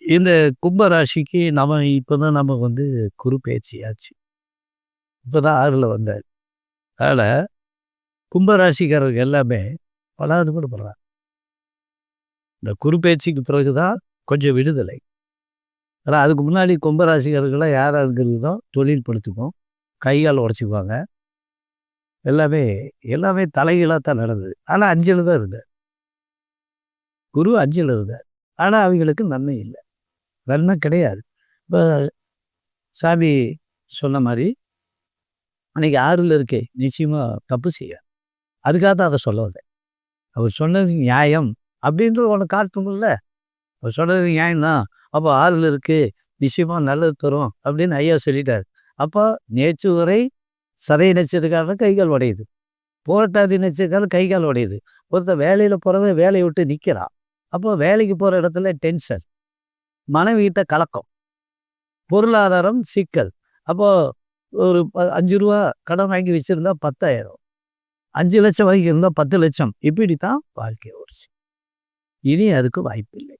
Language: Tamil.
இந்த கும்ப ராசிக்கு இப்பதான் நம்ம வந்து குரு பெயர்ச்சியாச்சு. இப்பதான் 6ல வந்தாரு. அதனால கும்ப ராசிக்காரர்கள் எல்லாமே படாதபாடு படுறாங்க. இந்த குரு பெயர்ச்சிக்கு பிறகு தான் கொஞ்சம் விடுதலை. ஆனா அதுக்கு முன்னாடி கும்ப ராசிக்காரர்கள்லாம் யாரா இருக்கிறதோ தொழில் படுத்துக்கும். கை, கால் உடைச்சுக்குவாங்க. எல்லாமே எல்லாமே தலைகீழா தான் நடந்தது. ஆனா 5ல தான் இருந்தார். குரு 5ல இருந்தார். ஆனா அவங்களுக்கு நன்மை இல்ல. நன்மை கிடையாது. இப்ப சாமி சொன்ன மாரி, அன்னைக்கு 6ல இருக்கே, நிச்சயமா தப்பு செய்யாது. அதுக்காக தான் அத சொல்ல வந்தேன். அவர் சொன்னது நியாயம் அப்படின்றது ஒண்ணு காட்டணும்ல. அவர் சொன்னது நியாயம் தான். அப்ப 6ல இருக்கு, நிச்சயமா நல்லது தரும் அப்படின்னு ஐயா சொல்லிட்டாரு. அப்போ நேற்று வரை சதய நட்சத்திரக்காரன் கை, கால் உடையுது. புரட்டாதி நட்சத்திரக்காரன் கை, கால் உடையுது. ஒருத்தன் வேலையில போறவன் வேலைய விட்டு நிக்கிறான். அப்போ வேலைக்கு போற இடத்துல டென்ஷன், மனைவிகிட்ட கலக்கம், பொருளாதாரம் சிக்கல். அப்போ ஒரு ரூ. 5 கடன் வாங்கி வச்சிருந்தா 10,000, 5,00,000 வாங்கியிருந்தா 10,00,000. இப்படித்தான் வாழ்க்கை ஓடுச்சு. இனி அதுக்கு வாய்ப்பில்லை.